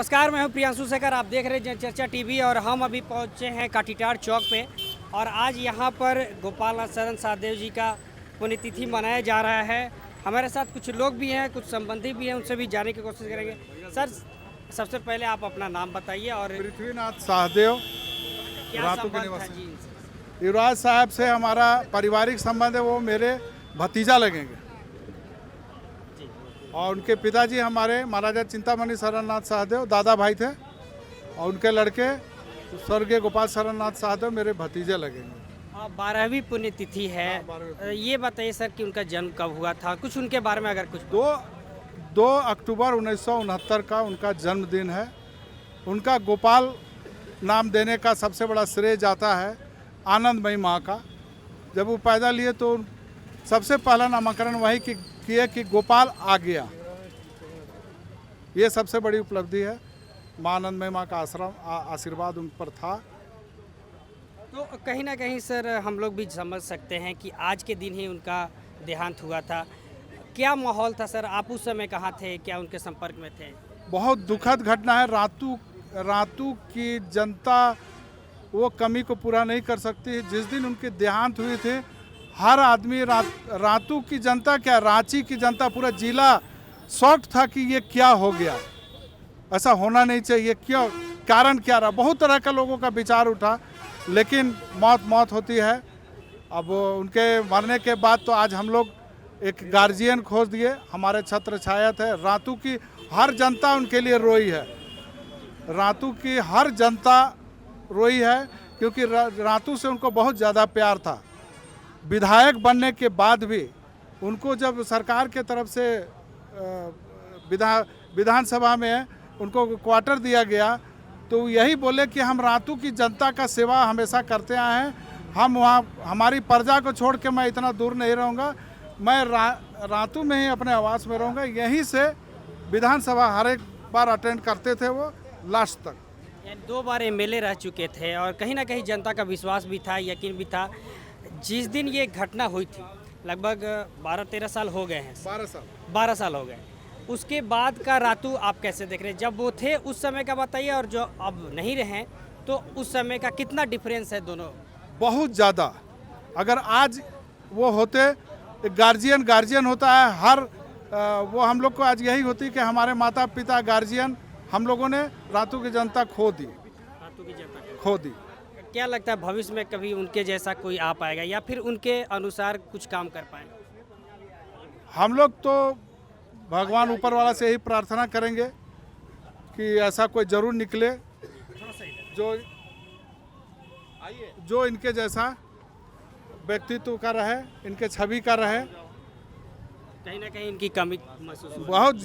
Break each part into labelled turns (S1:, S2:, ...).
S1: नमस्कार, मैं हूं प्रियांशु शेखर। आप देख रहे हैं जनचर्चा टीवी और हम अभी पहुंचे हैं काठीटाड़ चौक पे और आज यहां पर गोपाल नाथ शरण सहदेव जी का पुण्यतिथि मनाया जा रहा है। हमारे साथ कुछ लोग भी हैं, कुछ संबंधी भी हैं, उनसे भी जानने की कोशिश करेंगे। सर, सबसे पहले आप अपना नाम बताइए और
S2: पृथ्वीनाथ सहदेव
S1: क्या
S2: रातू के
S1: संबंध था
S2: निवासी।
S1: जी इनसे?
S2: युवराज साहब से हमारा पारिवारिक संबंध है, वो मेरे भतीजा लगेंगे
S1: जी।
S2: और उनके पिताजी हमारे महाराजा चिंतामणि शरणनाथ सहदेव दादा भाई थे और उनके लड़के स्वर्गीय गोपाल शरणनाथ सहदेव मेरे भतीजे लगेंगे।
S1: 12वीं पुण्यतिथि है।
S2: हाँ, 12वीं।
S1: ये बताइए सर कि उनका जन्म कब हुआ था, कुछ उनके बारे में अगर कुछ।
S2: 2 अक्टूबर 1969 का उनका जन्मदिन है। उनका गोपाल नाम देने का सबसे बड़ा श्रेय जाता है आनंदमयी माँ का। जब वो पैदा लिए तो सबसे पहला नामकरण वही किए कि गोपाल आ गया। ये सबसे बड़ी उपलब्धि है। माँ आनंदमयी माँ का आशीर्वाद उन पर था।
S1: तो कहीं ना कहीं सर हम लोग भी समझ सकते हैं कि आज के दिन ही उनका देहांत हुआ था। क्या माहौल था सर? आप उस समय कहाँ थे, क्या उनके संपर्क में थे?
S2: बहुत दुखद घटना है। रातू की जनता वो कमी को पूरा नहीं कर सकती। जिस दिन उनके देहांत हुए थे, हर आदमी रातू की जनता क्या, रांची की जनता, पूरा जिला शॉक था कि ये क्या हो गया, ऐसा होना नहीं चाहिए, क्यों, कारण क्या रहा। बहुत तरह का लोगों का विचार उठा, लेकिन मौत होती है। अब उनके मरने के बाद तो आज हम लोग एक गार्जियन खोज दिए, हमारे छत्र छाया थे। रातू की हर जनता उनके लिए रोई है। रातू की हर जनता रोई है क्योंकि रातू से उनको बहुत ज़्यादा प्यार था। विधायक बनने के बाद भी उनको जब सरकार के तरफ से विधानसभा में उनको क्वार्टर दिया गया तो यही बोले कि हम रातू की जनता का सेवा हमेशा करते आए हैं। हम वहाँ हमारी प्रजा को छोड़ के मैं इतना दूर नहीं रहूँगा, मैं रातू में ही अपने आवास में रहूँगा। यहीं से विधानसभा हर एक बार अटेंड करते थे वो लास्ट तक।
S1: 2 बार एमएलए रह चुके थे और कहीं ना कहीं जनता का विश्वास भी था, यकीन भी था। जिस दिन ये घटना हुई थी लगभग 12-13 साल हो गए हैं। 12 साल हो गए। उसके बाद का रातू आप कैसे देख रहे हैं? जब वो थे उस समय का बताइए और जो अब नहीं रहे तो उस समय का कितना डिफरेंस है दोनों?
S2: बहुत ज़्यादा। अगर आज वो होते, गार्जियन होता है हर वो हम लोग को आज यही होती कि हमारे माता पिता गार्जियन हम लोगों ने रातू की जनता खो दी।
S1: क्या लगता है भविष्य में कभी उनके जैसा कोई आ पाएगा या फिर उनके अनुसार कुछ काम कर पाए?
S2: हम लोग तो भगवान ऊपर वाला से यही प्रार्थना करेंगे कि ऐसा कोई जरूर निकले जो इनके जैसा व्यक्तित्व का रहे, इनके छवि का रहे।
S1: कहीं ना कहीं इनकी कमी महसूस हो।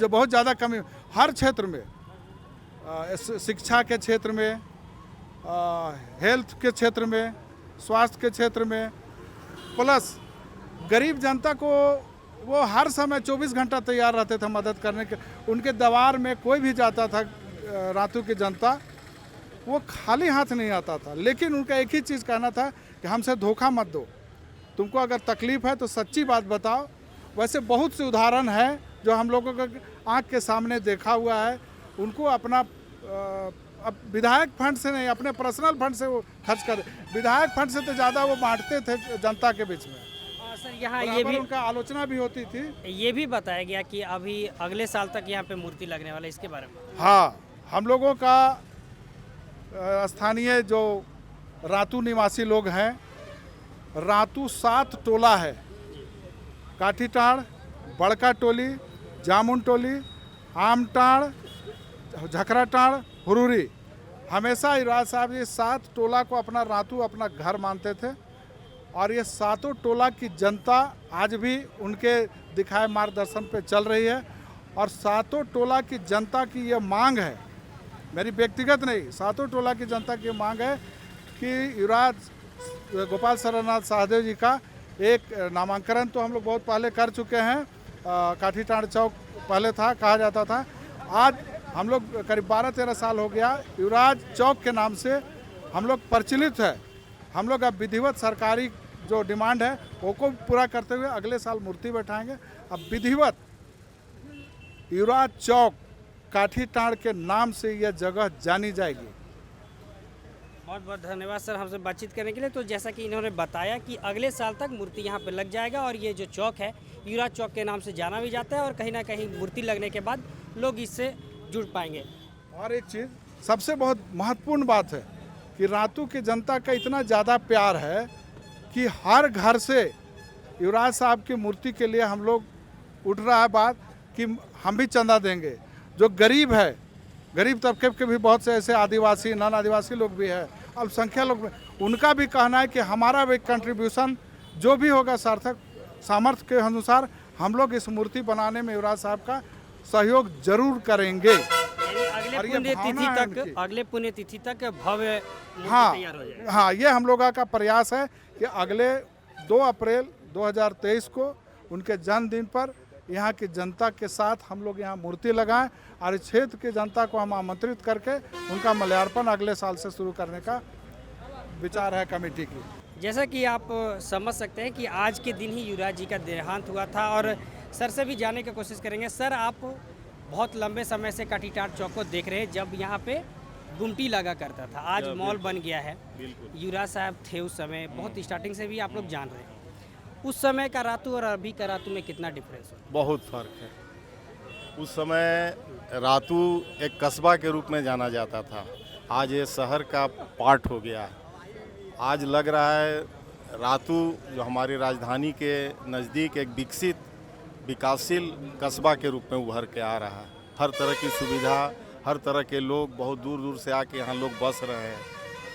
S2: बहुत ज़्यादा कमी हर क्षेत्र में, शिक्षा के क्षेत्र में, हेल्थ के क्षेत्र में, स्वास्थ्य के क्षेत्र में, प्लस गरीब जनता को वो हर समय 24 घंटा तैयार रहते थे मदद करने के। उनके दरबार में कोई भी जाता था रातू की जनता, वो खाली हाथ नहीं आता था। लेकिन उनका एक ही चीज़ कहना था कि हमसे धोखा मत दो, तुमको अगर तकलीफ़ है तो सच्ची बात बताओ। वैसे बहुत से उदाहरण है जो हम लोगों को आँख के सामने देखा हुआ है। उनको अपना अब विधायक फंड से नहीं, अपने पर्सनल फंड से वो खर्च कर, विधायक फंड से तो ज़्यादा वो बांटते थे जनता के बीच में।
S1: सर यहाँ ये भी
S2: उनका आलोचना भी होती थी।
S1: ये भी बताया गया कि अभी अगले साल तक यहाँ पे मूर्ति लगने वाला है, इसके बारे में?
S2: हाँ, हम लोगों का स्थानीय जो रातू निवासी लोग हैं, रातू 7 टोला है, काठीटाड़, बड़का टोली, जामुन टोली, आमटाड़, झकराटाड़, हुरूरी। हमेशा युवराज साहब ये 7 टोला को अपना रातू अपना घर मानते थे और ये 7 टोला की जनता आज भी उनके दिखाए मार्गदर्शन पे चल रही है। और 7 टोला की जनता की ये मांग है, मेरी व्यक्तिगत नहीं, 7 टोला की जनता की मांग है कि युवराज गोपाल शरणनाथ सहदेव जी का एक नामांकन तो हम लोग बहुत पहले कर चुके हैं। काठीटाड़ चौक पहले था, कहा जाता था। आज हम लोग करीब 12-13 साल हो गया युवराज चौक के नाम से हम लोग प्रचलित है। हम लोग अब विधिवत सरकारी जो डिमांड है वो को पूरा करते हुए अगले साल मूर्ति बैठाएंगे। अब विधिवत युवराज चौक काठीटाड़ के नाम से यह जगह जानी जाएगी।
S1: बहुत बहुत धन्यवाद सर हमसे बातचीत करने के लिए। तो जैसा कि इन्होंने बताया कि अगले साल तक मूर्ति यहाँ पे लग जाएगा और ये जो चौक है युवराज चौक के नाम से जाना भी जाता है और कहीं ना कहीं मूर्ति लगने के बाद लोग इससे जुड़ पाएंगे।
S2: और एक चीज़ सबसे बहुत महत्वपूर्ण बात है कि रातू की जनता का इतना ज़्यादा प्यार है कि हर घर से युवराज साहब की मूर्ति के लिए हम लोग उठ रहा है बात कि हम भी चंदा देंगे। जो गरीब है, गरीब तबके के भी बहुत से ऐसे आदिवासी नॉन आदिवासी लोग भी हैं, अल्पसंख्यक लोग भी, उनका भी कहना है कि हमारा भी कंट्रीब्यूशन जो भी होगा सार्थक सामर्थ्य के अनुसार हम लोग इस मूर्ति बनाने में युवराज साहब का सहयोग जरूर करेंगे।
S1: अगले पुण्यतिथि तक भव्य मूर्ति
S2: हाँ
S1: तैयार हो जाएगी।
S2: हाँ, ये हम लोगों का प्रयास है कि अगले 2 अप्रैल 2023 को उनके जन्मदिन पर यहाँ की जनता के साथ हम लोग यहाँ मूर्ति लगाएं और इस क्षेत्र की जनता को हम आमंत्रित करके उनका माल्यार्पण अगले साल से शुरू करने का विचार है कमेटी की।
S1: जैसा कि आप समझ सकते हैं कि आज के दिन ही युवराज जी का देहांत हुआ था और सर से भी जानने की कोशिश करेंगे। सर, आप बहुत लंबे समय से काठीटाड़ चौक को देख रहे हैं जब यहाँ पे गुमटी लगा करता था, आज मॉल बन गया है। युवराज साहब थे उस समय, बहुत स्टार्टिंग से भी आप लोग जान रहे हैं। उस समय का रातू और अभी का रातू में कितना डिफरेंस है?
S3: बहुत फर्क है। उस समय रातू एक कस्बा के रूप में जाना जाता था, आज ये शहर का पार्ट हो गया है। आज लग रहा है रातू जो हमारी राजधानी के नज़दीक एक विकसित विकासशील कस्बा के रूप में उभर के आ रहा है। हर तरह की सुविधा, हर तरह के लोग बहुत दूर दूर से आके यहाँ लोग बस रहे हैं।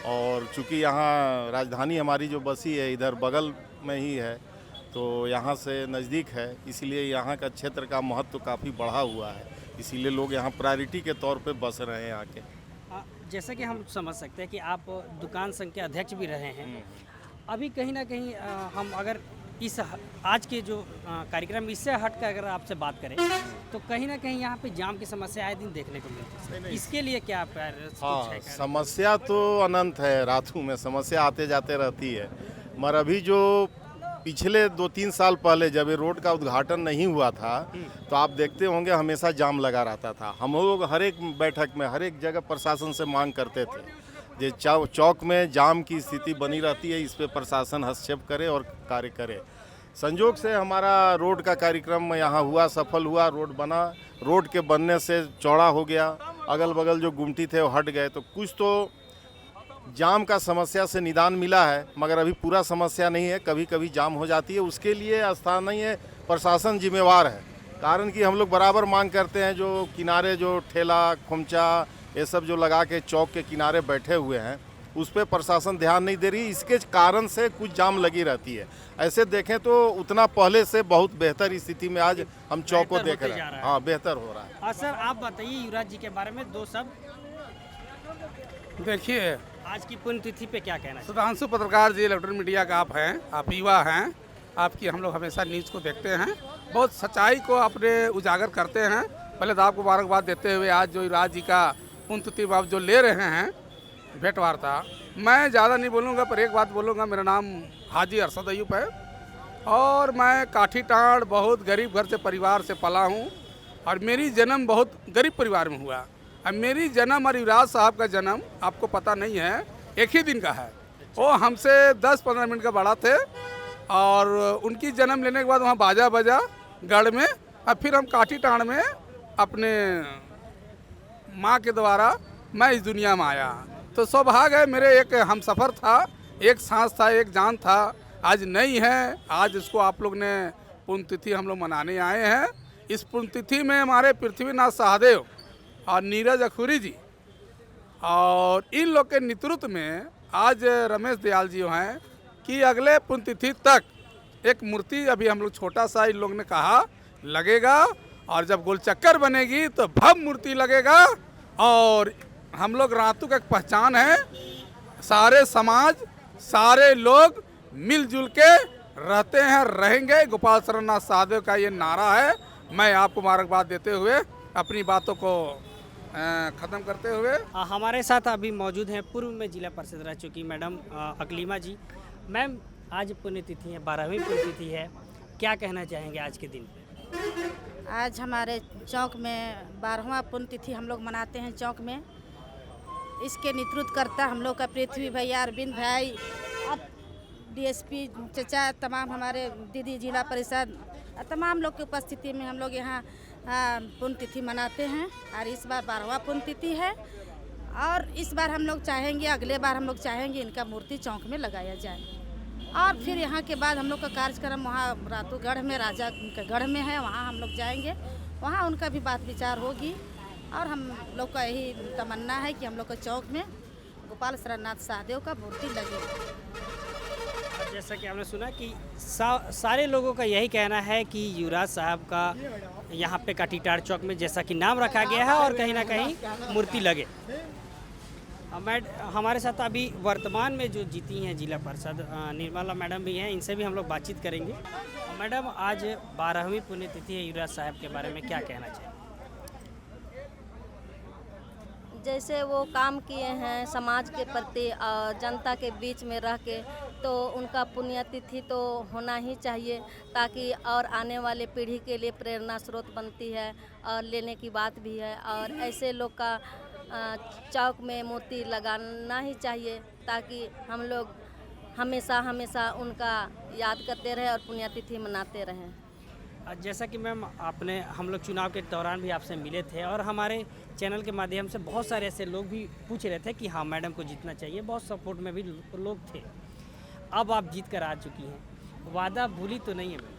S3: और चूँकि यहाँ राजधानी हमारी जो बसी है इधर बगल में ही है, तो यहाँ से नज़दीक है, इसलिए यहाँ का क्षेत्र का महत्व काफ़ी बढ़ा हुआ है। इसीलिए लोग यहाँ प्रायोरिटी के तौर पे बस रहे हैं आके।
S1: जैसे कि हम समझ सकते हैं कि आप दुकान संघ के अध्यक्ष भी रहे हैं। अभी कहीं ना कहीं हम अगर इस आज के जो कार्यक्रम इससे हट कर अगर आपसे बात करें तो कहीं ना कहीं यहाँ पे जाम की समस्या आए दिन देखने को मिलती है। इसके लिए क्या
S3: हाँ, समस्या तो अनंत है, रातू में समस्या आते जाते रहती है। मगर अभी जो पिछले 2-3 साल पहले जब ये रोड का उद्घाटन नहीं हुआ था तो आप देखते होंगे हमेशा जाम लगा रहता था। हम लोग हर एक बैठक में हर एक जगह प्रशासन से मांग करते थे जे चौक में जाम की स्थिति बनी रहती है, इस पे प्रशासन हस्तक्षेप करे और कार्य करे। संजोग से हमारा रोड का कार्यक्रम यहाँ हुआ, सफल हुआ, रोड बना। रोड के बनने से चौड़ा हो गया, अगल बगल जो गुमटी थे वो हट गए, तो कुछ तो जाम का समस्या से निदान मिला है। मगर अभी पूरा समस्या नहीं है, कभी कभी जाम हो जाती है। उसके लिए स्थानीय प्रशासन जिम्मेवार है, कारण कि हम लोग बराबर मांग करते हैं जो किनारे जो ठेला खोमचा ये सब जो लगा के चौक के किनारे बैठे हुए हैं उस पर प्रशासन ध्यान नहीं दे रही, इसके कारण से कुछ जाम लगी रहती है। ऐसे देखें तो उतना पहले से बहुत बेहतर स्थिति में आज हम चौक को देख रहे हैं। हाँ, बेहतर हो रहा है।
S1: हाँ सर, आप बताइए युवराज जी के बारे में 2 शब्द।
S4: देखिए,
S1: आज की पुण्यतिथि पे क्या कहना है?
S4: सुधांशु पत्रकार जी, इलेक्ट्रॉनिक मीडिया का आप हैं, आप युवा हैं, आपकी हम लोग हमेशा न्यूज़ को देखते हैं, बहुत सच्चाई को अपने उजागर करते हैं। पहले तो आपको मुबारकबाद देते हुए आज जो युवराज जी का पुण्यतिथि आप जो ले रहे हैं भेंट वार्ता, मैं ज़्यादा नहीं बोलूँगा पर एक बात बोलूँगा। मेरा नाम हाजी अरशद अयूब है और मैं काठीटाड़ बहुत गरीब घर से परिवार से पला हूँ और मेरी जन्म बहुत गरीब परिवार में हुआ। अब मेरी जन्म और युवराज साहब का जन्म आपको पता नहीं है, एक ही दिन का है। वो हमसे 10-15 मिनट का बड़ा थे और उनकी जन्म लेने के बाद वहाँ बाजा बजा गढ़ में, और फिर हम काठीटाड़ में अपने माँ के द्वारा मैं इस दुनिया में आया। तो सौभाग्य है, मेरे एक हमसफ़र था, एक सांस था, एक जान था, आज नहीं है। आज इसको आप लोग ने पुण्यतिथि हम लोग मनाने आए हैं। इस पुण्यतिथि में हमारे पृथ्वीनाथ सहदेव और नीरज अखूरी जी और इन लोग के नेतृत्व में आज रमेश दयाल जी हैं कि अगले पुण्यतिथि तक एक मूर्ति, अभी हम लोग छोटा सा इन लोग ने कहा लगेगा, और जब गोल चक्कर बनेगी तो भव्य मूर्ति लगेगा। और हम लोग रातू का एक पहचान है, सारे समाज सारे लोग मिलजुल के रहते हैं, रहेंगे। गोपाल शरणनाथ सहदेव का ये नारा है। मैं आपको मुबारकबाद देते हुए अपनी बातों को ख़त्म करते हुए,
S1: हमारे साथ अभी मौजूद हैं पूर्व में जिला परिषद रह चुकी मैडम अकलीमा जी। मैम, आज पुण्यतिथि है, 12वीं पुण्यतिथि है, क्या कहना चाहेंगे आज के दिन पे?
S5: आज हमारे चौक में 12वां पुण्यतिथि हम लोग मनाते हैं चौक में। इसके नेतृत्व करता हम लोग का पृथ्वी भैया, अरविंद भाई, डीएसपी चचा, तमाम हमारे दीदी, जिला परिषद, तमाम लोग की उपस्थिति में हम लोग यहाँ पुण्यतिथि मनाते हैं। और इस बार 12वां पुण्यतिथि है और इस बार हम लोग चाहेंगे, अगले बार हम लोग चाहेंगे इनका मूर्ति चौक में लगाया जाए। और फिर यहाँ के बाद हम लोग का कार्यक्रम वहाँ रातूगढ़ में, राजा के गढ़ में है, वहाँ हम लोग जाएंगे, वहाँ उनका भी बात विचार होगी। और हम लोग का यही तमन्ना है कि हम लोग के चौक में गोपाल शरणनाथ शाहदेव का मूर्ति लगे।
S1: जैसा कि आपने सुना कि सारे लोगों का यही कहना है कि युवराज साहब का यहाँ पे काटीटाड़ चौक में जैसा कि नाम रखा गया है और कहीं ना कहीं मूर्ति लगे। हमारे साथ अभी वर्तमान में जो जीती हैं जिला परिषद निर्मला मैडम भी हैं, इनसे भी हम लोग बातचीत करेंगे। मैडम, आज 12वीं पुण्यतिथि है, युवराज साहब के बारे में क्या कहना चाहिए?
S6: जैसे वो काम किए हैं समाज के प्रति और जनता के बीच में रह के, तो उनका पुण्यतिथि तो होना ही चाहिए, ताकि और आने वाले पीढ़ी के लिए प्रेरणा स्रोत बनती है और लेने की बात भी है। और ऐसे लोग का चौक में मूर्ति लगाना ही चाहिए, ताकि हम लोग हमेशा हमेशा उनका याद करते रहें और पुण्यतिथि मनाते रहें।
S1: जैसा कि मैम हम लोग चुनाव के दौरान भी आपसे मिले थे और हमारे चैनल के माध्यम से बहुत सारे ऐसे लोग भी पूछ रहे थे कि हाँ मैडम को जीतना चाहिए, बहुत सपोर्ट में भी लोग थे। अब आप जीत कर आ चुकी हैं, वादा भूली तो नहीं है मैम?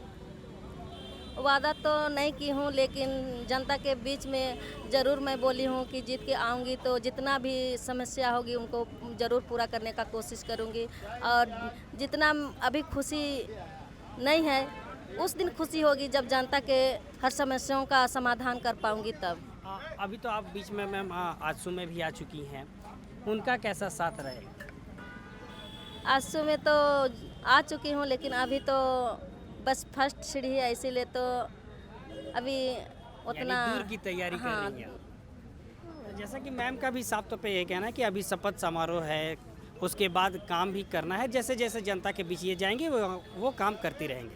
S6: वादा तो नहीं की हूँ, लेकिन जनता के बीच में ज़रूर मैं बोली हूँ कि जीत के आऊँगी तो जितना भी समस्या होगी उनको ज़रूर पूरा करने का कोशिश करूँगी। और जितना अभी खुशी नहीं है उस दिन खुशी होगी जब जनता के हर समस्याओं का समाधान कर पाऊँगी तब।
S1: अभी तो आप बीच में मैम आजसू में भी आ चुकी हैं, उनका कैसा साथ रहे?
S6: आजसू में तो आ चुकी हूँ, लेकिन अभी तो बस फर्स्ट सीढ़ी है, इसीलिए तो अभी उतना
S1: दूर की तैयारी कर रही हैं। जैसा कि मैम का भी साफ तौर पे ये कहना है कि अभी शपथ समारोह है, उसके बाद काम भी करना है, जैसे जैसे जनता के बीच ये जाएंगे वो काम करती रहेंगे।